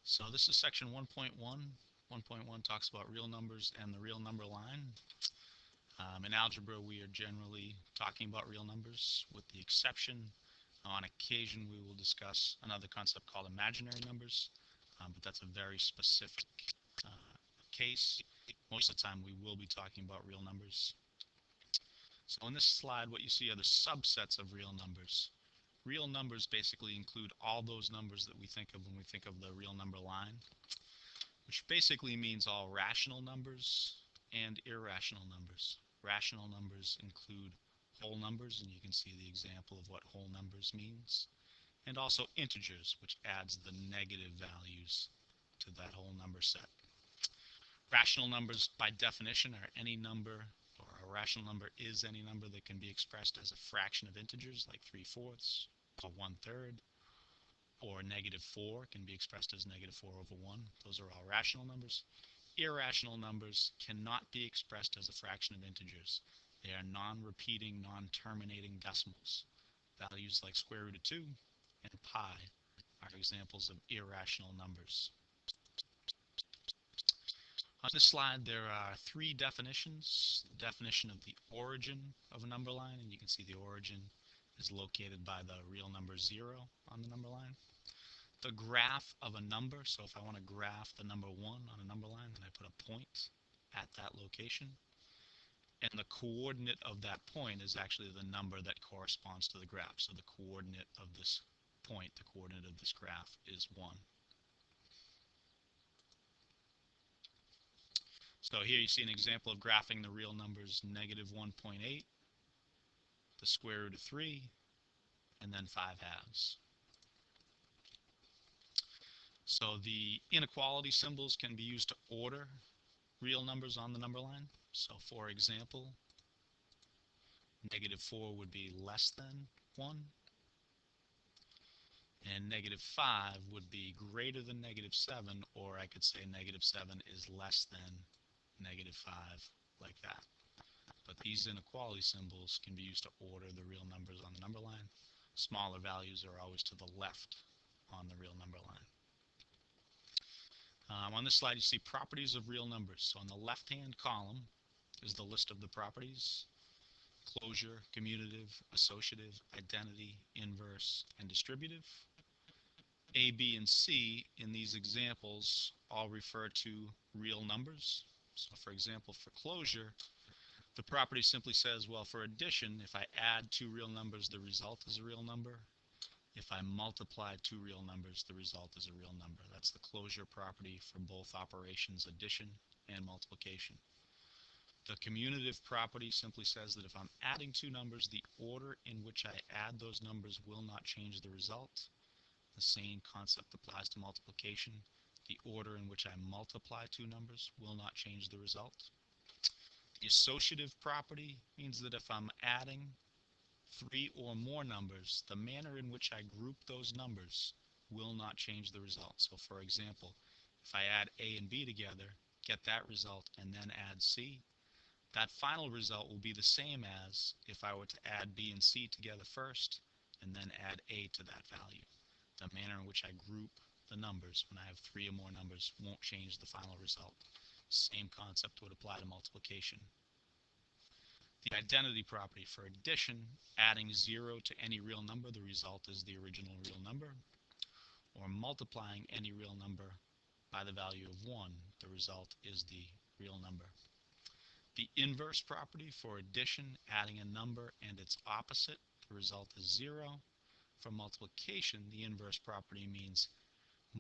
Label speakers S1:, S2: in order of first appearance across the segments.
S1: So this is section 1.1. 1.1 talks about real numbers and the real number line. In algebra, we are generally talking about real numbers, with the exception, on occasion, we will discuss another concept called imaginary numbers, but that's a very specific case. Most of the time, we will be talking about real numbers. So in this slide, what you see are the subsets of real numbers. Real numbers basically include all those numbers that we think of when we think of the real number line, which basically means all rational numbers and irrational numbers. Rational numbers include whole numbers, and you can see the example of what whole numbers means, and also integers, which adds the negative values to that whole number set. Rational numbers, by definition, are any number, or a rational number is any number that can be expressed as a fraction of integers, like 3/4 or 1/3, or -4 can be expressed as -4/1. Those are all rational numbers. Irrational numbers cannot be expressed as a fraction of integers. They are non-repeating, non-terminating decimals. Values like square root of 2 and pi are examples of irrational numbers. On this slide, there are three definitions. The definition of the origin of a number line, and you can see the origin is located by the real number 0 on the number line. The graph of a number, so if I want to graph the number 1 on a number line, then I put a point at that location. And the coordinate of that point is actually the number that corresponds to the graph. So the coordinate of this point, the coordinate of this graph is 1. So here you see an example of graphing the real numbers -1.8, the square root of 3, and then 5/2. So the inequality symbols can be used to order real numbers on the number line. So for example, -4 would be less than 1, and -5 would be greater than -7, or I could say -7 is less than -5, like that. But these inequality symbols can be used to order the real numbers on the number line. Smaller values are always to the left on the real number line. On this slide, you see properties of real numbers. So on the left-hand column is the list of the properties: closure, commutative, associative, identity, inverse, and distributive. A, B, and C in these examples all refer to real numbers. So for example, for closure, the property simply says, well, for addition, if I add two real numbers, the result is a real number. If I multiply two real numbers, the result is a real number. That's the closure property for both operations, addition and multiplication. The commutative property simply says that if I'm adding two numbers, the order in which I add those numbers will not change the result. The same concept applies to multiplication. The order in which I multiply two numbers will not change the result. The associative property means that if I'm adding three or more numbers, the manner in which I group those numbers will not change the result. So for example, if I add A and B together, get that result, and then add C, that final result will be the same as if I were to add B and C together first, and then add A to that value. The manner in which I group the numbers when I have three or more numbers won't change the final result. Same concept would apply to multiplication. The identity property for addition, adding 0 to any real number, the result is the original real number. Or multiplying any real number by the value of 1, the result is the real number. The inverse property for addition, adding a number and its opposite, the result is 0. For multiplication, the inverse property means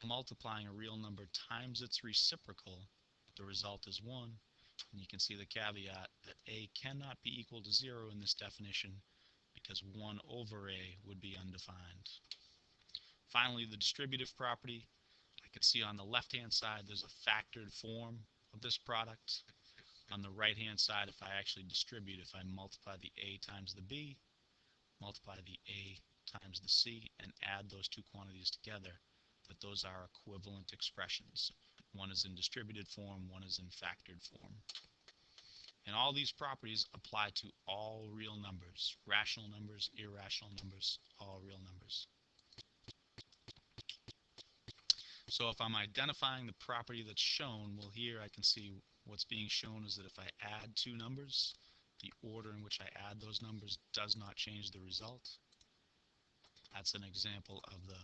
S1: multiplying a real number times its reciprocal, the result is 1. And you can see the caveat that A cannot be equal to 0 in this definition because 1 over A would be undefined. Finally, the distributive property. I can see on the left-hand side there's a factored form of this product. On the right-hand side, if I actually distribute, if I multiply the A times the B, multiply the A times the C, and add those two quantities together, that those are equivalent expressions. One is in distributed form, one is in factored form. And all these properties apply to all real numbers: rational numbers, irrational numbers, all real numbers. So if I'm identifying the property that's shown, well, here I can see what's being shown is that if I add two numbers, the order in which I add those numbers does not change the result. That's an example of the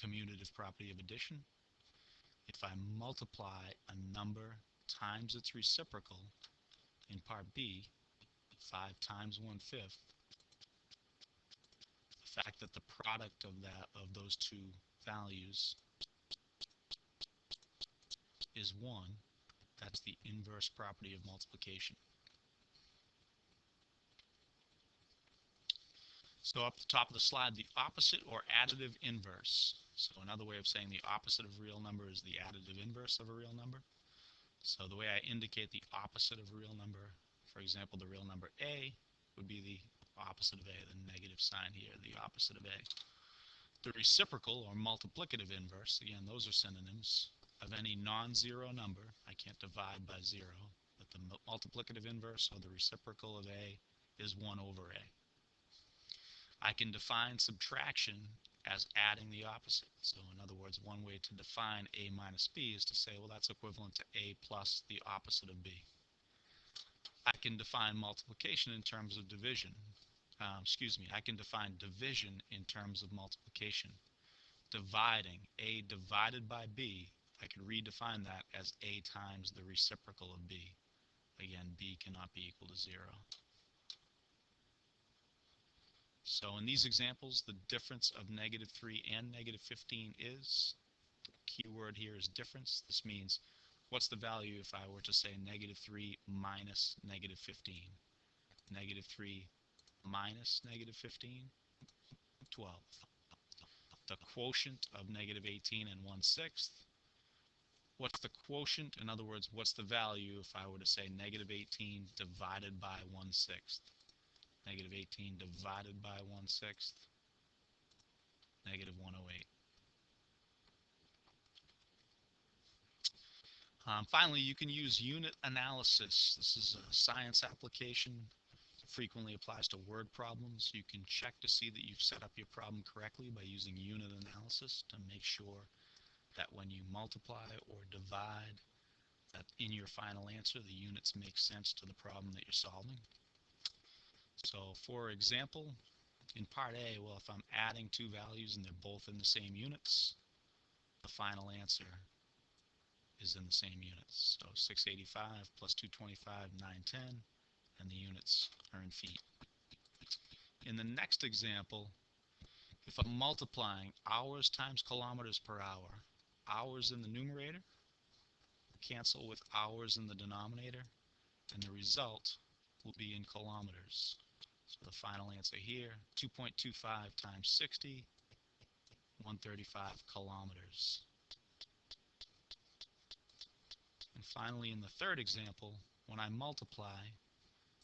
S1: commutative property of addition. If I multiply a number times its reciprocal in part B, 5 times 1/5, the fact that the product of those two values is 1, that's the inverse property of multiplication. So up the top of the slide, the opposite or additive inverse. So another way of saying the opposite of a real number is the additive inverse of a real number. So the way I indicate the opposite of a real number, for example, the real number A would be the opposite of A, the negative sign here, the opposite of A. The reciprocal or multiplicative inverse, again, those are synonyms, of any non-zero number. I can't divide by 0, but the multiplicative inverse or the reciprocal of A is 1 over A. I can define subtraction as adding the opposite. So in other words, one way to define A minus B is to say, well, that's equivalent to A plus the opposite of B. I can define multiplication in terms of division. I can define division in terms of multiplication. Dividing A divided by B, I can redefine that as A times the reciprocal of B. Again, B cannot be equal to 0. So in these examples, the difference of -3 and -15 is, the key word here is difference. This means, what's the value if I were to say -3 minus -15? -3 minus -15, 12. The quotient of -18 and 1/6. What's the quotient? In other words, what's the value if I were to say -18 divided by 1/6? -18 divided by 1/6, -108. Finally, you can use unit analysis. This is a science application. It frequently applies to word problems. You can check to see that you've set up your problem correctly by using unit analysis to make sure that when you multiply or divide, that in your final answer, the units make sense to the problem that you're solving. So, for example, in part A, well, if I'm adding two values and they're both in the same units, the final answer is in the same units. So 685 plus 225, 910, and the units are in feet. In the next example, if I'm multiplying hours times kilometers per hour, hours in the numerator cancel with hours in the denominator, and the result will be in kilometers. So the final answer here, 2.25 times 60, 135 kilometers. And finally, in the third example, when I multiply,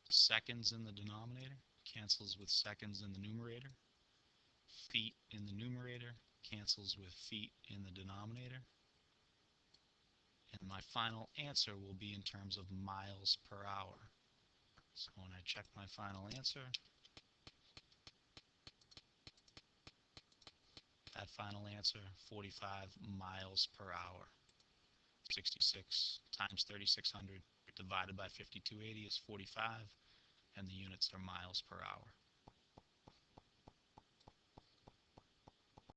S1: seconds in the denominator cancels with seconds in the numerator. Feet in the numerator cancels with feet in the denominator. And my final answer will be in terms of miles per hour. So when I check my final answer, that final answer, 45 miles per hour. 66 times 3600 divided by 5280 is 45, and the units are miles per hour.